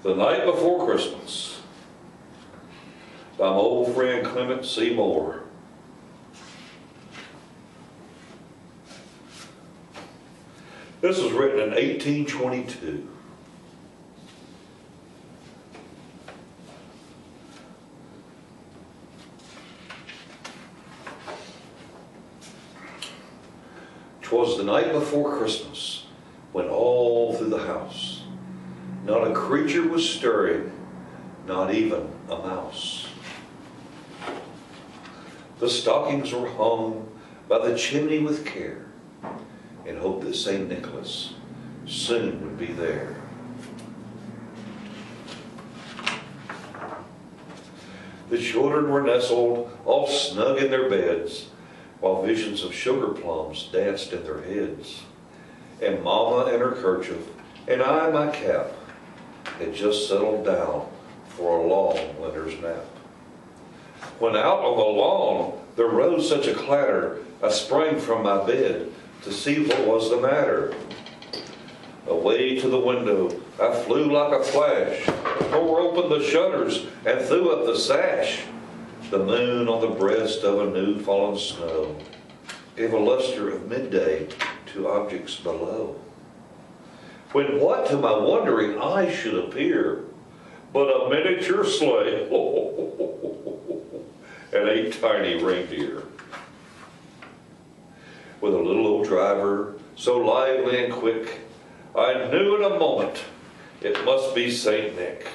The Night Before Christmas by my old friend Clement C. Moore. This was written in 1822. "'Twas the night before Christmas, when all through the house not a creature was stirring, not even a mouse. The stockings were hung by the chimney with care, in hope that St. Nicholas soon would be there. The children were nestled all snug in their beds, while visions of sugar plums danced in their heads. And Mama in her kerchief, and I in my cap, had just settled down for a long winter's nap. When out on the lawn there rose such a clatter, I sprang from my bed to see what was the matter. Away to the window I flew like a flash, tore open the shutters and threw up the sash. The moon on the breast of a new fallen snow gave a luster of midday to objects below. When what to my wondering eyes should appear but a miniature sleigh and a tiny reindeer, with a little old driver so lively and quick, I knew in a moment it must be Saint Nick.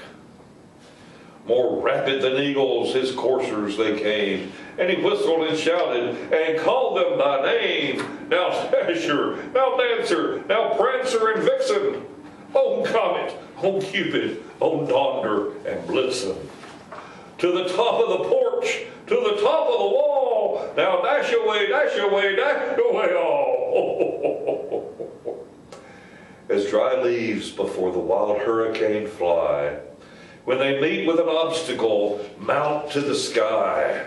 More rapid than eagles his coursers they came, and he whistled and shouted and called them by name. Now Dasher, now Dancer, now Prancer and Vixen, oh Comet, oh Cupid, oh Donder and Blitzen. To the top of the porch, to the top of the wall, now dash away, dash away, dash away all. As dry leaves before the wild hurricane fly, when they meet with an obstacle, mount to the sky.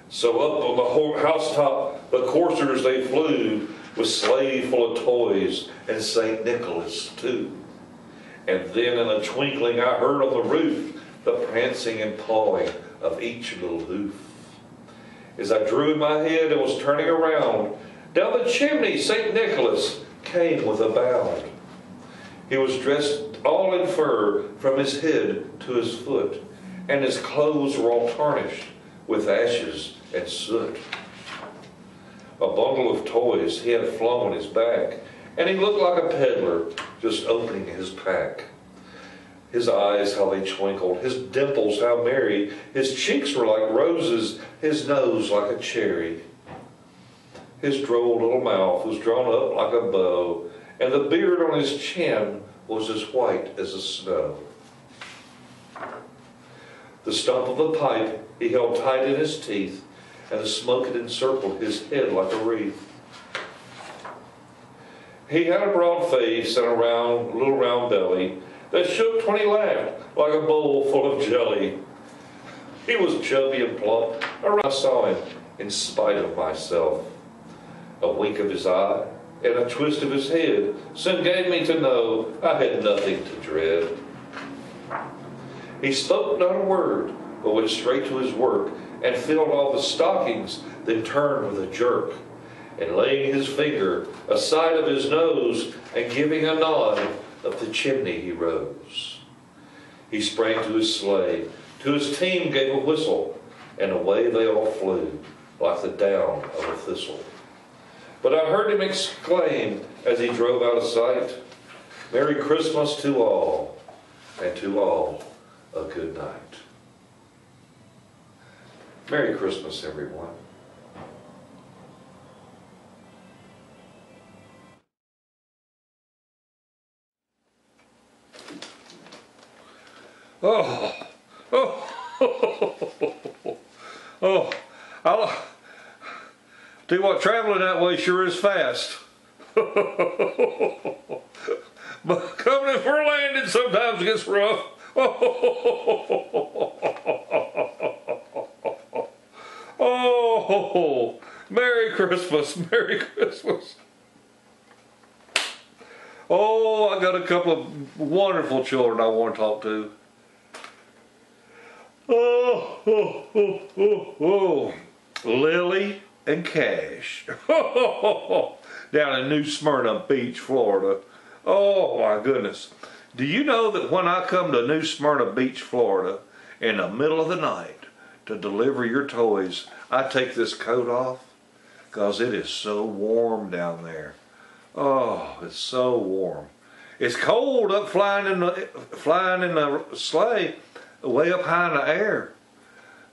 So up on the housetop the coursers they flew, with sleigh full of toys and St. Nicholas too. And then in a twinkling I heard on the roof the prancing and pawing of each little hoof. As I drew in my head and was turning around, down the chimney St. Nicholas came with a bound. He was dressed all in fur from his head to his foot, and his clothes were all tarnished with ashes and soot. A bundle of toys he had flung on his back, and he looked like a peddler just opening his pack. His eyes, how they twinkled, his dimples, how merry, his cheeks were like roses, his nose like a cherry. His droll little mouth was drawn up like a bow, and the beard on his chin was as white as the snow. The stump of a pipe he held tight in his teeth, and the smoke had encircled his head like a wreath. He had a broad face and a little round belly that shook when he laughed like a bowl full of jelly. He was chubby and plump, and I saw him in spite of myself. A wink of his eye and a twist of his head soon gave me to know I had nothing to dread. He spoke not a word, but went straight to his work and filled all the stockings, then turned with a jerk, and laying his finger aside of his nose and giving a nod, up the chimney he rose. He sprang to his sleigh, to his team gave a whistle, and away they all flew like the down of a thistle. But I heard him exclaim as he drove out of sight, "Merry Christmas to all, and to all a good night." Merry Christmas, everyone. I'll tell you what, traveling that way sure is fast. But coming in for a landing sometimes gets rough. Oh, Merry Christmas, Merry Christmas. Oh, I got a couple of wonderful children I want to talk to. Oh. Lily and Cash. Down in New Smyrna Beach, Florida. Oh my goodness. Do you know that when I come to New Smyrna Beach, Florida, in the middle of the night to deliver your toys, I take this coat off because it is so warm down there. Oh, it's so warm. It's cold up flying in the sleigh way up high in the air.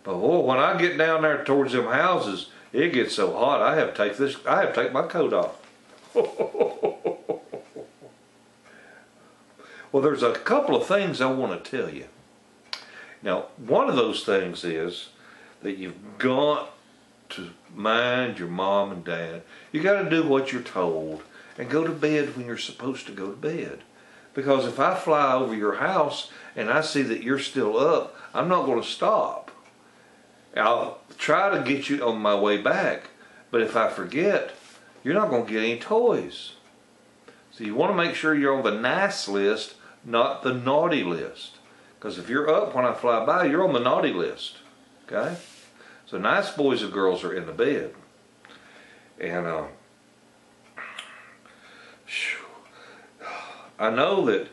But oh, when I get down there towards them houses, it gets so hot I have to take my coat off. Well, there's a couple of things I want to tell you. Now, one of those things is that you've got to mind your mom and dad. You got to do what you're told and go to bed when you're supposed to go to bed. Because if I fly over your house and I see that you're still up, I'm not going to stop. I'll try to get you on my way back, but if I forget, you're not going to get any toys. So you want to make sure you're on the nice list, not the naughty list. Because if you're up when I fly by, you're on the naughty list. Okay? So nice boys and girls are in the bed. And I know that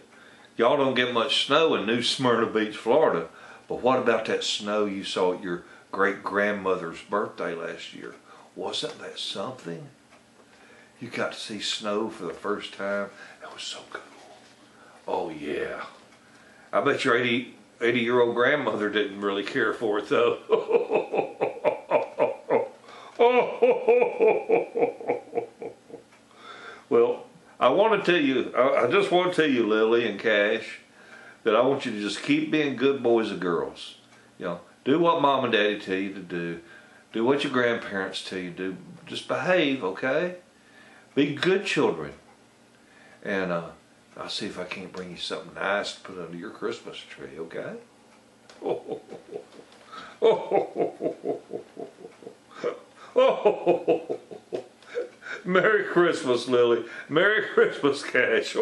y'all don't get much snow in New Smyrna Beach, Florida, but what about that snow you saw at your great-grandmother's birthday last year? Wasn't that something? You got to see snow for the first time. That was so cool. Oh yeah. I bet your 80-year-old grandmother didn't really care for it though. Well, I want to tell you, I just want to tell you, Lily and Cash, that I want you to just keep being good boys and girls. You know, do what mom and daddy tell you to do. Do what your grandparents tell you to do. Just behave, okay? Be good children. And I'll see if I can't bring you something nice to put under your Christmas tree, okay? Merry Christmas, Lily. Merry Christmas, Cash.